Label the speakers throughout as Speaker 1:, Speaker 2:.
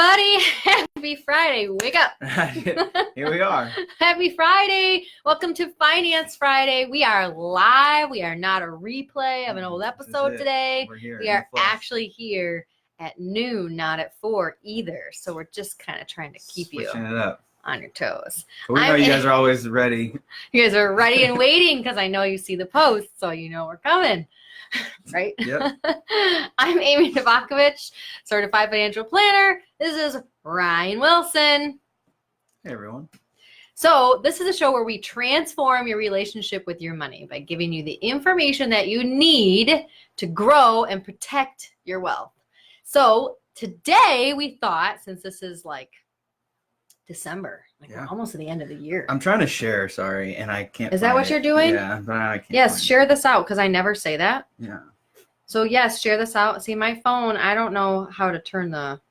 Speaker 1: everybody. Happy Friday. Wake up.
Speaker 2: Here we are.
Speaker 1: Happy Friday. Welcome to Finance Friday. We are live. We are not a replay of an old episode today.
Speaker 2: We're here.
Speaker 1: We are actually here at noon, not at 4 either. So we're just kind of trying to keep
Speaker 2: switching
Speaker 1: you
Speaker 2: it up
Speaker 1: on your toes.
Speaker 2: But we know you guys are always ready.
Speaker 1: You guys are ready and waiting because I know you see the posts, so you know we're coming. Right?
Speaker 2: Yep.
Speaker 1: I'm Amy Novakovich, certified financial planner. This is Ryan Wilson.
Speaker 2: Hey, everyone.
Speaker 1: So this is a show where we transform your relationship with your money by giving you the information that you need to grow and protect your wealth. So today we thought, since this is like December, we're almost at the end of the year.
Speaker 2: I'm trying to share, sorry, and I can't.
Speaker 1: Is that what you're doing?
Speaker 2: Yeah, but I can't.
Speaker 1: Yes, share this out because I never say that.
Speaker 2: Yeah.
Speaker 1: So yes, share this out. See, my phone, I don't know how to turn the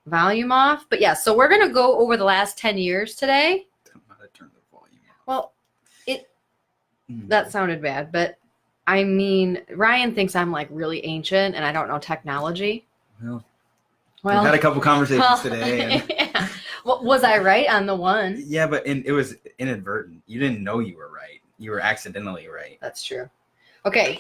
Speaker 1: volume off, but yeah, so we're going to go over the last 10 years today.
Speaker 2: I don't know how to turn the volume off.
Speaker 1: Well, that sounded bad, but I mean, Ryan thinks I'm like really ancient and I don't know technology.
Speaker 2: Well, we've had a couple conversations today. And
Speaker 1: yeah. Well, was I right on the one?
Speaker 2: yeah, but it was inadvertent. You didn't know you were right. You were accidentally right.
Speaker 1: That's true. Okay.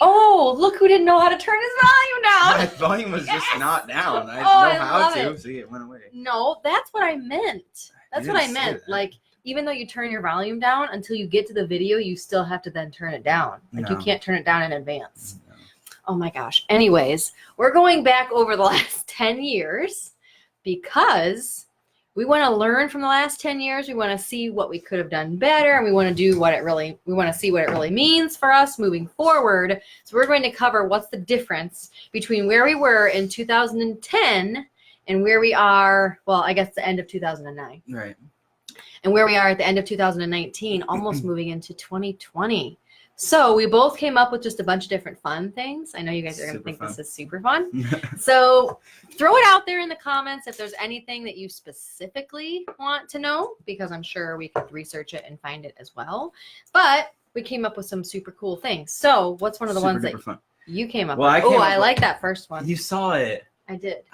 Speaker 1: Oh, look who didn't know how to turn his volume down.
Speaker 2: My volume was just not down. I didn't
Speaker 1: I
Speaker 2: know how
Speaker 1: love
Speaker 2: to.
Speaker 1: it.
Speaker 2: See, it went away.
Speaker 1: No, that's what I meant. That's
Speaker 2: You
Speaker 1: what I
Speaker 2: didn't say
Speaker 1: meant.
Speaker 2: that.
Speaker 1: Like, even though you turn your volume down, until you get to the video, you still have to then turn it down. Like, you
Speaker 2: No.
Speaker 1: can't turn it down in advance.
Speaker 2: No.
Speaker 1: Oh my gosh. Anyways, we're going back over the last 10 years because we want to learn from the last 10 years. We want to see what we could have done better, and we want to see what it really means for us moving forward. So we're going to cover what's the difference between where we were in 2010 and where we are, well, I guess the end of 2009.
Speaker 2: Right.
Speaker 1: And where we are at the end of 2019, almost moving into 2020. So we both came up with just a bunch of different fun things. I know you guys are going to think this is super fun. So throw it out there in the comments if there's anything that you specifically want to know, because I'm sure we could research it and find it as well. But we came up with some super cool things. So what's one of the ones that you came up with? I like that first one.
Speaker 2: You saw it.
Speaker 1: I did.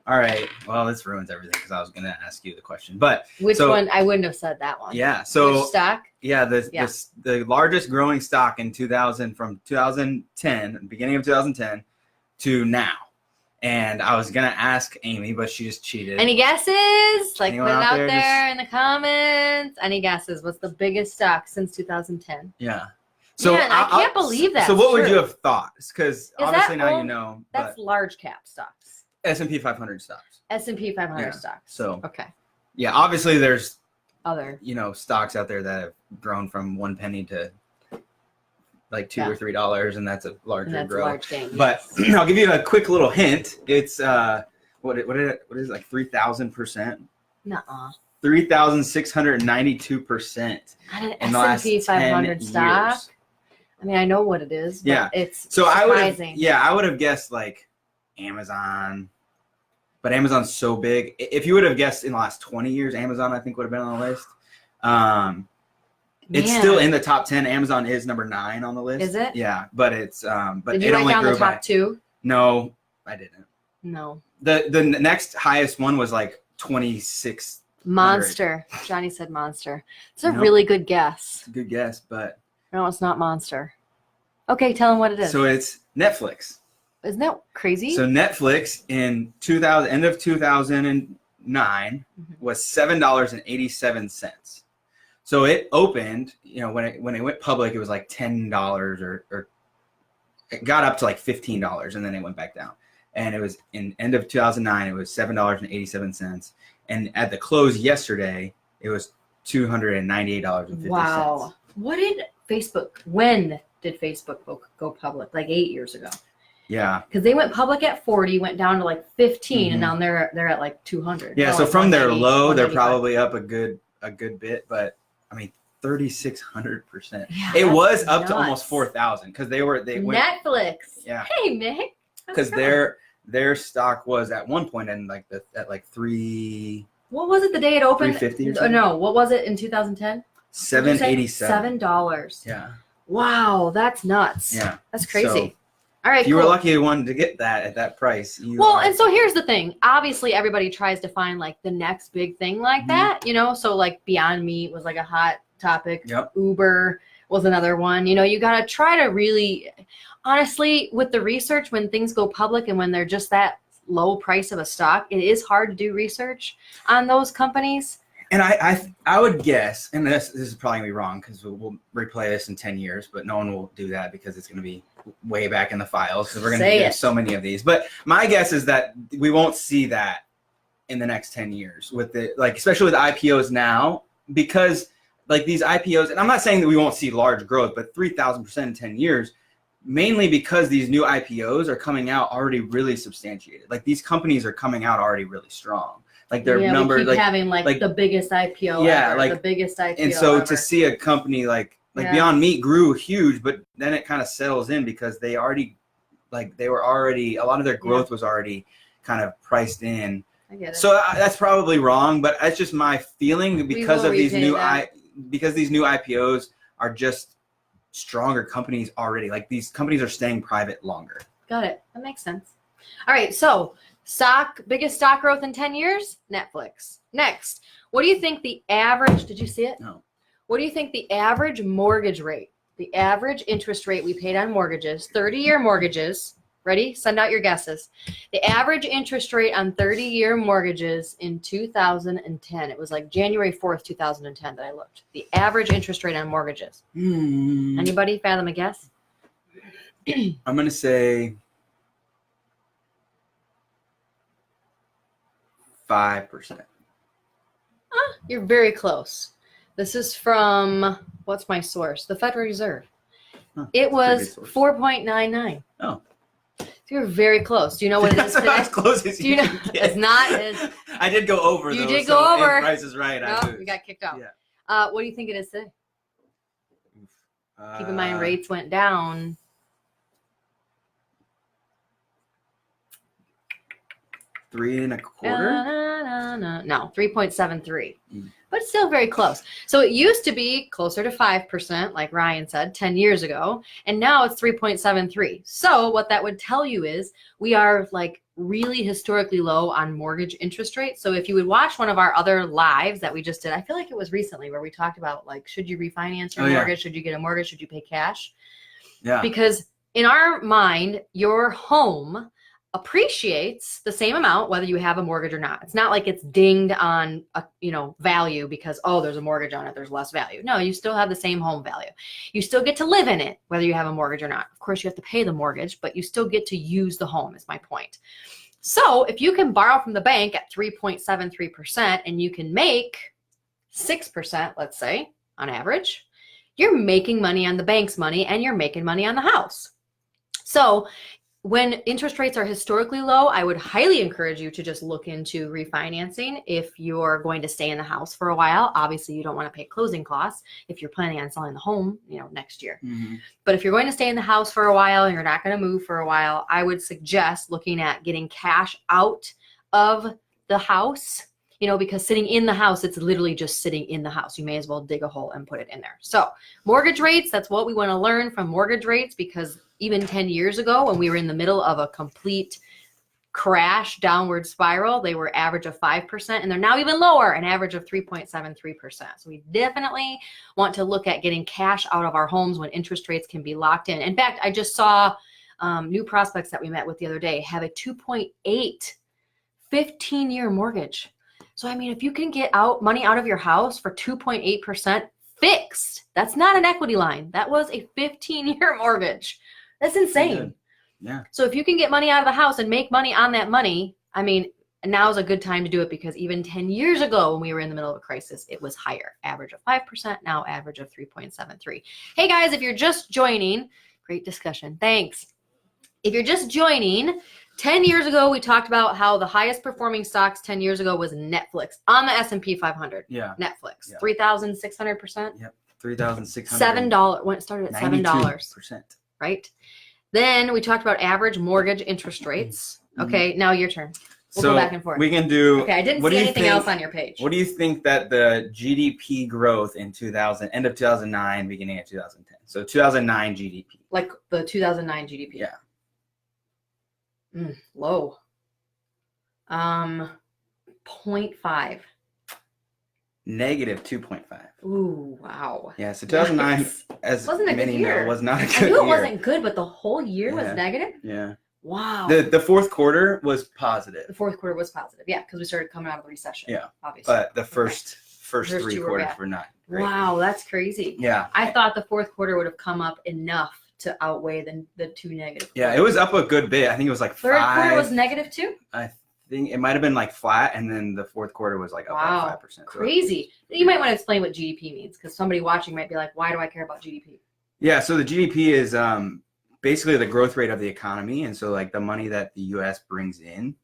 Speaker 2: All right. Well, this ruins everything because I was going to ask you the question. But
Speaker 1: which one? I wouldn't have said that one.
Speaker 2: Yeah. So
Speaker 1: which stock?
Speaker 2: Yeah, the largest growing stock in 2000 from 2010, beginning of 2010 to now. And I was going to ask Amy, but she just cheated.
Speaker 1: Any guesses? Like,
Speaker 2: Anyone
Speaker 1: put it out
Speaker 2: there
Speaker 1: there in the comments. Any guesses? What's the biggest stock since 2010?
Speaker 2: Yeah. So
Speaker 1: man, I can't believe that.
Speaker 2: So what would you have thought? Because obviously now you know.
Speaker 1: That's large cap stocks.
Speaker 2: S&P 500 stocks.
Speaker 1: S&P 500 stocks.
Speaker 2: So
Speaker 1: okay.
Speaker 2: Yeah, obviously there's
Speaker 1: other
Speaker 2: stocks out there that have grown from 1 penny to like $2 or $3, and that's a larger growth.
Speaker 1: Large gain,
Speaker 2: but I'll give you a quick little hint. It's what is it like 3,000%?
Speaker 1: Nuh-uh.
Speaker 2: 3,692% in the last
Speaker 1: S&P 500 stock.
Speaker 2: years.
Speaker 1: I mean, I know what it is, but it's
Speaker 2: so
Speaker 1: surprising.
Speaker 2: I would have guessed like Amazon, but Amazon's so big. If you would have guessed in the last 20 years, Amazon I think would have been on the list. It's still in the top 10. Amazon is number 9 on the list.
Speaker 1: Is it?
Speaker 2: Yeah, but it's but
Speaker 1: did you write down the top 2?
Speaker 2: No, I didn't.
Speaker 1: No.
Speaker 2: The next highest one was like 26.
Speaker 1: Monster. Johnny said Monster. It's a really good guess.
Speaker 2: It's a good guess, but
Speaker 1: no, it's not Monster. Okay, tell him what it is.
Speaker 2: So it's Netflix.
Speaker 1: Isn't that crazy?
Speaker 2: So Netflix in end of 2009 was $7.87. So it opened, when it went public, it was like $10 or it got up to like $15 and then it went back down. And it was in end of 2009, it was $7.87. And at the close yesterday, it was $298.50.
Speaker 1: Wow. When did Facebook go public? Like 8 years ago.
Speaker 2: Yeah,
Speaker 1: because they went public at 40, went down to like 15, and now they're at like 200.
Speaker 2: Yeah, so from their low, they're probably up a good bit, but I mean 3,600%.
Speaker 1: Yeah,
Speaker 2: it was up to almost 4,000 because they went
Speaker 1: Netflix.
Speaker 2: Yeah.
Speaker 1: Hey Nick.
Speaker 2: Because their stock was at one point at like 3.
Speaker 1: What was it the day it opened?
Speaker 2: 350 or something?
Speaker 1: No, what was it in 2010?
Speaker 2: $7.87.
Speaker 1: $7.
Speaker 2: Yeah.
Speaker 1: Wow, that's nuts.
Speaker 2: Yeah.
Speaker 1: That's crazy. All right,
Speaker 2: if you
Speaker 1: cool.
Speaker 2: were lucky one to get that at that price.
Speaker 1: And so here's the thing. Obviously, everybody tries to find like the next big thing like that, you know? So like Beyond Meat was like a hot topic.
Speaker 2: Yep.
Speaker 1: Uber was another one. You know, you got to try to really, honestly, with the research, when things go public and when they're just that low price of a stock, it is hard to do research on those companies.
Speaker 2: And I would guess, and this is probably going to be wrong because we'll replay this in 10 years, but no one will do that because it's going to be way back in the files because we're going to do so many of these. But my guess is that we won't see that in the next 10 years with the, like, especially with IPOs now, because like these IPOs, and I'm not saying that we won't see large growth, but 3,000% in 10 years, mainly because these new IPOs are coming out already really substantiated. Like these companies are coming out already really strong. Like their numbers,
Speaker 1: like having like the biggest IPO ever, like the biggest IPO
Speaker 2: and so
Speaker 1: ever.
Speaker 2: To see a company like Beyond Meat grew huge, but then it kind of settles in because they were already a lot of their growth was already kind of priced in.
Speaker 1: I get it.
Speaker 2: So that's probably wrong, but that's just my feeling because of these new because these new IPOs are just stronger companies already. Like these companies are staying private longer.
Speaker 1: Got it. That makes sense. All right, so biggest stock growth in 10 years? Netflix. Next, what do you think the average, did you see it?
Speaker 2: No.
Speaker 1: What do you think the average mortgage rate, the average interest rate we paid on mortgages, 30-year mortgages, ready? Send out your guesses. The average interest rate on 30-year mortgages in 2010, it was like January 4th, 2010 that I looked. The average interest rate on mortgages. Anybody fathom a guess?
Speaker 2: I'm going to say 5%.
Speaker 1: You're very close. This is from, what's my source? The Federal Reserve. It was 4.99.
Speaker 2: Oh.
Speaker 1: So you're very close. Do you know what it is today?
Speaker 2: As close as you can get.
Speaker 1: It's not as...
Speaker 2: I did go over,
Speaker 1: You
Speaker 2: though.
Speaker 1: did go over.
Speaker 2: If Price is Right.
Speaker 1: No, you got kicked out.
Speaker 2: Yeah.
Speaker 1: What do you think it is today? Keep in mind, rates went down.
Speaker 2: $3.25?
Speaker 1: No, 3.73. But still very close. So it used to be closer to 5%, like Ryan said, 10 years ago, and now it's 3.73. So what that would tell you is we are like really historically low on mortgage interest rates. So if you would watch one of our other lives that we just did, I feel like it was recently where we talked about like, should you refinance your mortgage? Should you get a mortgage? Should you pay cash?
Speaker 2: Yeah.
Speaker 1: Because in our mind, your home appreciates the same amount whether you have a mortgage or not. It's not like it's dinged on a, value because there's a mortgage on it, there's less value. No, you still have the same home value. You still get to live in it whether you have a mortgage or not. Of course, you have to pay the mortgage, but you still get to use the home is my point. So if you can borrow from the bank at 3.73% and you can make 6%, let's say, on average, you're making money on the bank's money and you're making money on the house. So when interest rates are historically low, I would highly encourage you to just look into refinancing if you're going to stay in the house for a while. Obviously, you don't want to pay closing costs if you're planning on selling the home, next year. Mm-hmm. But if you're going to stay in the house for a while and you're not going to move for a while, I would suggest looking at getting cash out of the house, because sitting in the house, it's literally just sitting in the house. You may as well dig a hole and put it in there. So mortgage rates, that's what we want to learn from mortgage rates, because even 10 years ago when we were in the middle of a complete crash downward spiral, they were average of 5%, and they're now even lower, an average of 3.73%. So we definitely want to look at getting cash out of our homes when interest rates can be locked in. In fact, I just saw new prospects that we met with the other day have a 2.8 15-year mortgage. So, if you can get money out of your house for 2.8% fixed, that's not an equity line. That was a 15-year mortgage. That's insane.
Speaker 2: Yeah.
Speaker 1: So if you can get money out of the house and make money on that money, now's a good time to do it, because even 10 years ago when we were in the middle of a crisis, it was higher. Average of 5%, now average of 3.73. Hey guys, if you're just joining, great discussion. Thanks. If you're just joining, 10 years ago, we talked about how the highest performing stocks 10 years ago was Netflix on the S&P 500.
Speaker 2: Yeah.
Speaker 1: Netflix,
Speaker 2: yeah.
Speaker 1: 3,600%.
Speaker 2: Yep. 3,600.
Speaker 1: $7 when it started at $7. Right. Then we talked about average mortgage interest rates. Okay, now your turn. We'll go back and forth.
Speaker 2: We can do.
Speaker 1: Okay, I didn't see anything else on your page.
Speaker 2: What do you think that the GDP growth in end of 2009, beginning of 2010? So 2009 GDP.
Speaker 1: Like the 2009 GDP.
Speaker 2: Yeah.
Speaker 1: Low. 0.5.
Speaker 2: Negative 2.5.
Speaker 1: Ooh, wow.
Speaker 2: Yeah, so 2009,
Speaker 1: Yikes.
Speaker 2: as
Speaker 1: Wasn't a good
Speaker 2: many
Speaker 1: year.
Speaker 2: know, was not a good
Speaker 1: I knew it
Speaker 2: year.
Speaker 1: wasn't good, but the whole year was negative?
Speaker 2: Yeah.
Speaker 1: Wow.
Speaker 2: The fourth quarter was positive.
Speaker 1: The fourth quarter was positive. Yeah, because we started coming out of the recession.
Speaker 2: Yeah.
Speaker 1: Obviously.
Speaker 2: But the first three quarters were not great.
Speaker 1: Wow, that's crazy.
Speaker 2: Yeah.
Speaker 1: I thought the fourth quarter would have come up enough to outweigh the two negative.
Speaker 2: Yeah, it was up a good bit. I think it was like
Speaker 1: Third
Speaker 2: 5.
Speaker 1: quarter was negative 2?
Speaker 2: I think it might have been like flat, and then the fourth quarter was like up like 5%.
Speaker 1: Crazy. You might want to explain what GDP means, because somebody watching might be like, why do I care about GDP?
Speaker 2: Yeah, so the GDP is basically the growth rate of the economy, and so like the money that the U.S. brings in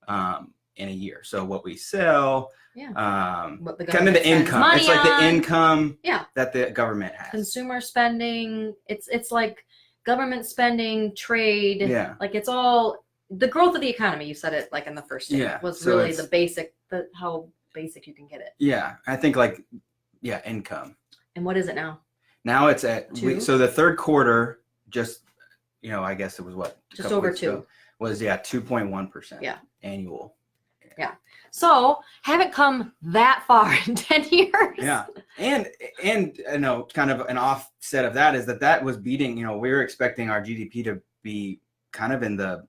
Speaker 2: a year. So what we sell,
Speaker 1: what the
Speaker 2: kind of the income. It's like the income
Speaker 1: Yeah.
Speaker 2: that the government has.
Speaker 1: Consumer spending. It's like government spending, trade.
Speaker 2: Yeah.
Speaker 1: Like it's all the growth of the economy. You said it like in the first thing.
Speaker 2: Yeah.
Speaker 1: Was
Speaker 2: So
Speaker 1: really the basic, how basic you can get it.
Speaker 2: Yeah, I think like income.
Speaker 1: And what is it now?
Speaker 2: Now it's at
Speaker 1: 2?
Speaker 2: So the third quarter, just I guess it was what,
Speaker 1: just over 2
Speaker 2: was 2.1%.
Speaker 1: Yeah,
Speaker 2: annual.
Speaker 1: Yeah. So haven't come that far in 10 years.
Speaker 2: Yeah, and kind of an offset of that is that was beating. We were expecting our GDP to be kind of in the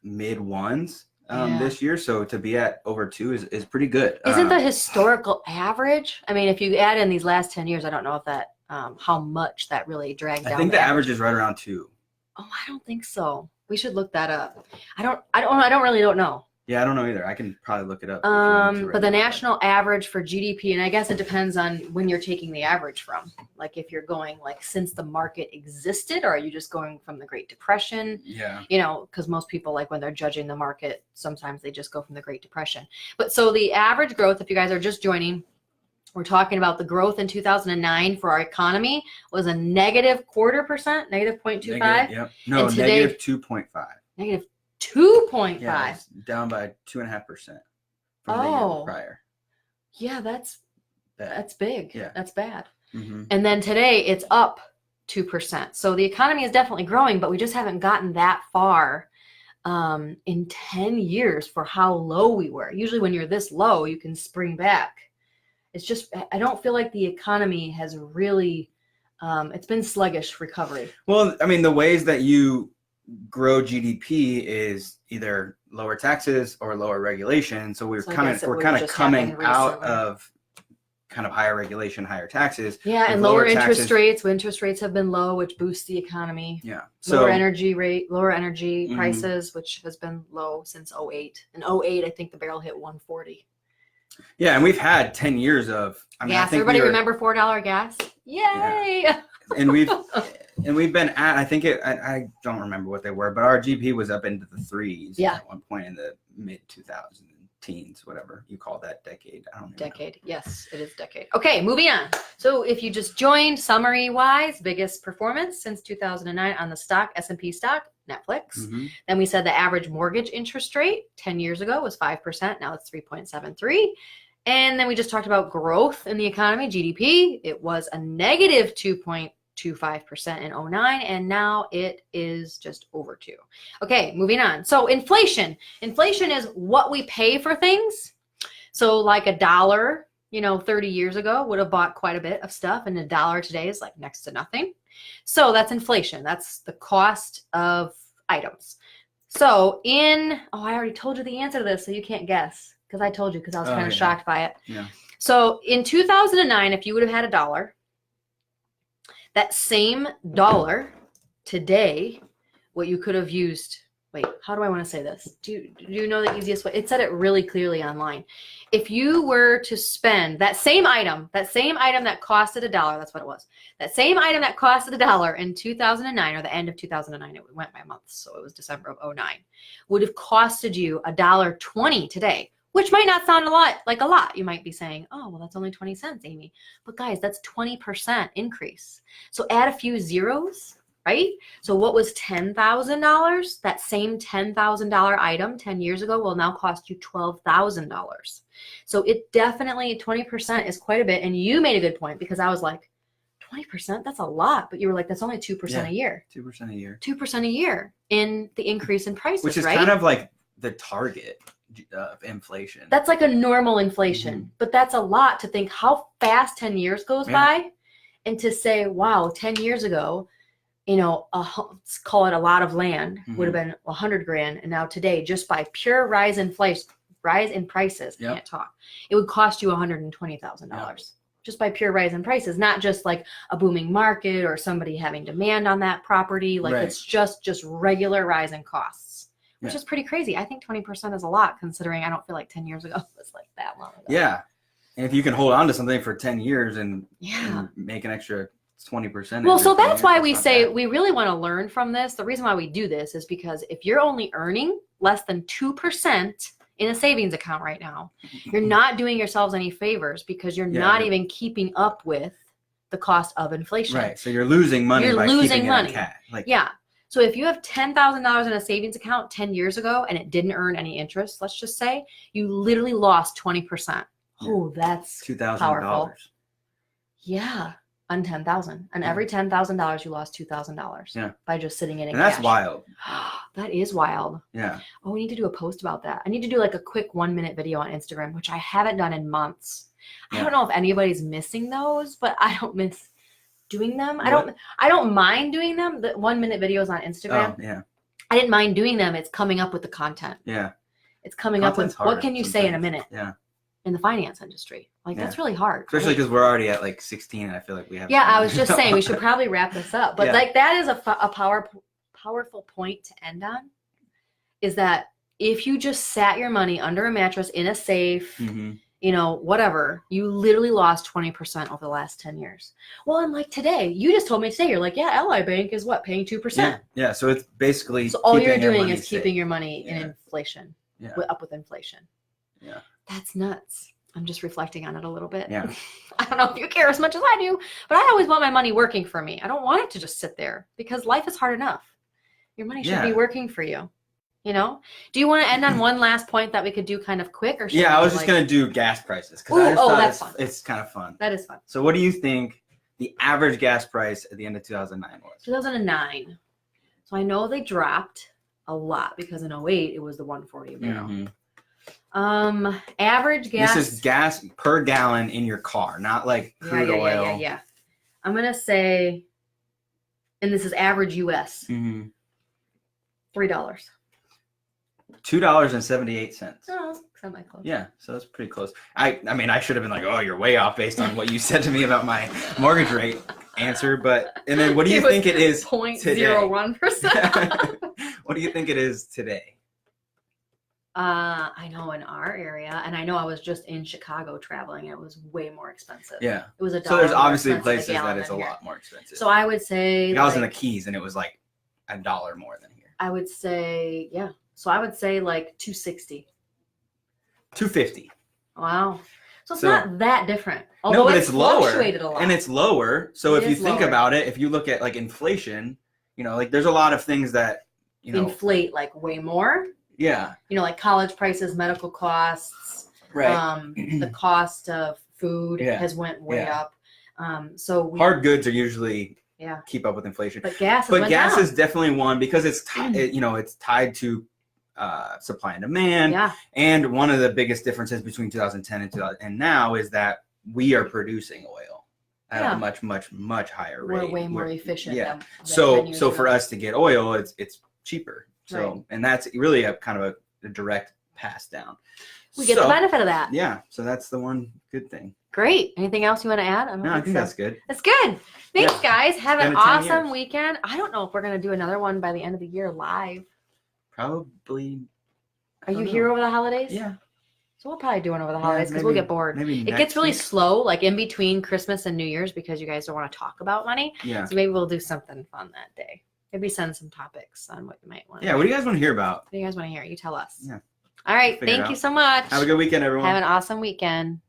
Speaker 2: mid ones this year, so to be at over 2 is pretty good.
Speaker 1: Isn't the historical average? I mean, if you add in these last 10 years, I don't know if that how much that really dragged down.
Speaker 2: I think the average is right around 2.
Speaker 1: Oh, I don't think so. We should look that up. I don't know.
Speaker 2: Yeah, I don't know either. I can probably look it up.
Speaker 1: But the national average for GDP, and I guess it depends on when you're taking the average from. Like if you're going like since the market existed, or are you just going from the Great Depression?
Speaker 2: Yeah.
Speaker 1: Because most people, like when they're judging the market, sometimes they just go from the Great Depression. But so the average growth, if you guys are just joining, we're talking about the growth in 2009 for our economy was a negative 0.25%, negative 0.25.
Speaker 2: Yep. No, negative 2.5.
Speaker 1: Negative 2.5.
Speaker 2: Yeah, down by 2.5% from the year prior.
Speaker 1: Yeah, that's big.
Speaker 2: Yeah,
Speaker 1: that's bad.
Speaker 2: Mm-hmm.
Speaker 1: And then today it's up 2%. So the economy is definitely growing, but we just haven't gotten that far in 10 years for how low we were. Usually when you're this low, you can spring back. It's just, I don't feel like the economy has really, it's been sluggish recovery.
Speaker 2: Well, I mean, the ways that you grow GDP is either lower taxes or lower regulation. So we're kind of coming out of kind of higher regulation, higher taxes.
Speaker 1: Yeah, and lower interest rates. Interest rates have been low, which boosts the economy.
Speaker 2: Yeah.
Speaker 1: Lower energy prices, which has been low since 2008. In 2008, I think the barrel hit 140.
Speaker 2: Yeah, and we've had 10 years of
Speaker 1: gas. Everybody remember $4 gas? Yay!
Speaker 2: Yeah. And we've been at, I think I don't remember what they were, but our GP was up into the 3s at one point in the mid 2000 teens, whatever you call that decade. I don't know.
Speaker 1: Decade. Yes, it is decade. Okay, moving on. So if you just joined, summary wise, biggest performance since 2009 on the stock, S&P stock, Netflix.
Speaker 2: Mm-hmm.
Speaker 1: Then we said the average mortgage interest rate 10 years ago was 5%. Now it's 3.73. And then we just talked about growth in the economy, GDP. It was a negative 2.25% in 2009, and now it is just over 2. Okay, moving on. So inflation. Inflation is what we pay for things. So like $1, 30 years ago would have bought quite a bit of stuff, and $1 today is like next to nothing. So that's inflation. That's the cost of items. So I already told you the answer to this, so you can't guess. Because I told you, because I was kind of shocked by it.
Speaker 2: Yeah.
Speaker 1: So in 2009, if you would have had $1, that same dollar today, what you could have used, wait, how do I want to say this? Do you know the easiest way? It said it really clearly online. If you were to spend that same item that costed $1, that's what it was. That same item that costed $1 in 2009, or the end of 2009, it went by months, so it was December of 2009, would have costed you $1.20 today. Which might not sound a lot. You might be saying, oh, well, that's only 20 cents, Amy. But guys, that's 20% increase. So add a few zeros, right? So what was $10,000? That same $10,000 item 10 years ago will now cost you $12,000. So it definitely, 20% is quite a bit. And you made a good point, because I was like, 20%, that's a lot. But you were like, that's only 2% a year.
Speaker 2: 2% a year.
Speaker 1: 2% a year in the increase in prices,
Speaker 2: which is
Speaker 1: right?
Speaker 2: kind of like the target of inflation.
Speaker 1: That's like a normal inflation, but that's a lot to think how fast 10 years goes by, and to say, wow, 10 years ago, you know, let's call it a lot of land would have been $100,000, and now today, just by pure rise in prices, can't talk, it would cost you $120,000 just by pure rise in prices, not just like a booming market or somebody having demand on that property. Like it's just regular rise in costs, which is pretty crazy. I think 20% is a lot, considering I don't feel like 10 years ago was like that long ago.
Speaker 2: Yeah. And if you can hold on to something for 10 years and make an extra 20%.
Speaker 1: Well, so that's why we say we really want to learn from this. The reason why we do this is because if you're only earning less than 2% in a savings account right now, you're not doing yourselves any favors, because you're not even keeping up with the cost of inflation.
Speaker 2: Right. So you're losing money.
Speaker 1: You're
Speaker 2: by
Speaker 1: losing
Speaker 2: keeping
Speaker 1: money.
Speaker 2: It in cash. Like,
Speaker 1: So if you have $10,000 in a savings account 10 years ago and it didn't earn any interest, let's just say, you literally lost 20%. Oh, that's
Speaker 2: $2,000.
Speaker 1: Yeah. On 10,000, and every $10,000 you lost $2,000 by just sitting in it.
Speaker 2: And that's wild.
Speaker 1: That is wild.
Speaker 2: Yeah.
Speaker 1: Oh, we need to do a post about that. I need to do like a quick 1-minute video on Instagram, which I haven't done in months. I don't know if anybody's missing those, but I don't miss doing them.
Speaker 2: What?
Speaker 1: I don't mind doing them. The 1-minute videos on Instagram.
Speaker 2: Oh, yeah.
Speaker 1: I didn't mind doing them. It's coming up with the content.
Speaker 2: Yeah.
Speaker 1: It's coming up with what can you say in a minute.
Speaker 2: Yeah.
Speaker 1: In the finance industry. Like that's really hard.
Speaker 2: Especially because we're already at like 16 and I feel like we have.
Speaker 1: Yeah, I was just saying we should probably wrap this up. But like that is a powerful point to end on, is that if you just sat your money under a mattress in a safe, you know, whatever, you literally lost 20% over the last 10 years. Well, and like today, you just told me today, you're like, yeah, Ally Bank is what, paying 2%.
Speaker 2: Yeah. So it's basically.
Speaker 1: So all you're doing is keeping your money in inflation, up with inflation.
Speaker 2: Yeah.
Speaker 1: That's nuts. I'm just reflecting on it a little bit.
Speaker 2: Yeah.
Speaker 1: I don't know if you care as much as I do, but I always want my money working for me. I don't want it to just sit there, because life is hard enough. Your money should be working for you. You know? Do you want to end on one last point that we could do kind of quick? Or
Speaker 2: I was just going to do gas prices.
Speaker 1: That's fun.
Speaker 2: It's kind of fun.
Speaker 1: That is fun.
Speaker 2: So what do you think the average gas price at the end of 2009 was?
Speaker 1: 2009. So I know they dropped a lot, because in 2008 it was the 140 a barrel. Average gas.
Speaker 2: This is gas per gallon in your car, not like crude oil.
Speaker 1: Yeah. I'm gonna say, and this is average US. $3.
Speaker 2: $2.78.
Speaker 1: Oh, semi-close.
Speaker 2: Yeah, so that's pretty close. I mean, I should have been like, oh, you're way off based on what you said to me about my mortgage rate answer. But and then what do you think it is
Speaker 1: 0.01%?
Speaker 2: What do you think it is today?
Speaker 1: I know in our area, and I know I was just in Chicago traveling, it was way more expensive.
Speaker 2: Yeah.
Speaker 1: It was $1.
Speaker 2: So there's obviously places that it's a lot more expensive.
Speaker 1: So I would say,
Speaker 2: I was in the Keys and it was like $1 more than here.
Speaker 1: I would say, so I would say like 260.
Speaker 2: 250.
Speaker 1: Wow. So it's not that different.
Speaker 2: No, but it's lower.
Speaker 1: Fluctuated a lot.
Speaker 2: And it's lower. So if you think about it, if you look at like inflation, you know, like there's a lot of things that, you know,
Speaker 1: inflate like way more.
Speaker 2: Yeah.
Speaker 1: You know, like college prices, medical costs,
Speaker 2: right.
Speaker 1: The cost of food has went way up. So
Speaker 2: hard goods are usually keep up with inflation.
Speaker 1: But gas
Speaker 2: is definitely one, because it's it's tied to supply and demand.
Speaker 1: Yeah.
Speaker 2: And one of the biggest differences between 2010 and now is that we are producing oil at a much higher rate.
Speaker 1: We're way more efficient.
Speaker 2: Yeah.
Speaker 1: Than
Speaker 2: so for us to get oil, it's cheaper. So and that's really a kind of a direct pass down.
Speaker 1: We get the benefit of that.
Speaker 2: Yeah. So that's the one good thing.
Speaker 1: Great. Anything else you want to add?
Speaker 2: No, I think that's good.
Speaker 1: That's good. Thanks, guys. Have an awesome weekend. I don't know if we're going to do another one by the end of the year live.
Speaker 2: Probably.
Speaker 1: Are you here over the holidays?
Speaker 2: Yeah.
Speaker 1: So we'll probably do one over the holidays, because we'll get bored.
Speaker 2: Maybe
Speaker 1: it gets really slow, like in between Christmas and New Year's, because you guys don't want to talk about money.
Speaker 2: Yeah.
Speaker 1: So maybe we'll do something fun that day. Maybe send some topics on what you might want.
Speaker 2: Yeah. What do you guys want to hear about?
Speaker 1: What do you guys want to hear? You tell us.
Speaker 2: Yeah.
Speaker 1: All right. Thank you so much.
Speaker 2: Have a good weekend, everyone.
Speaker 1: Have an awesome weekend.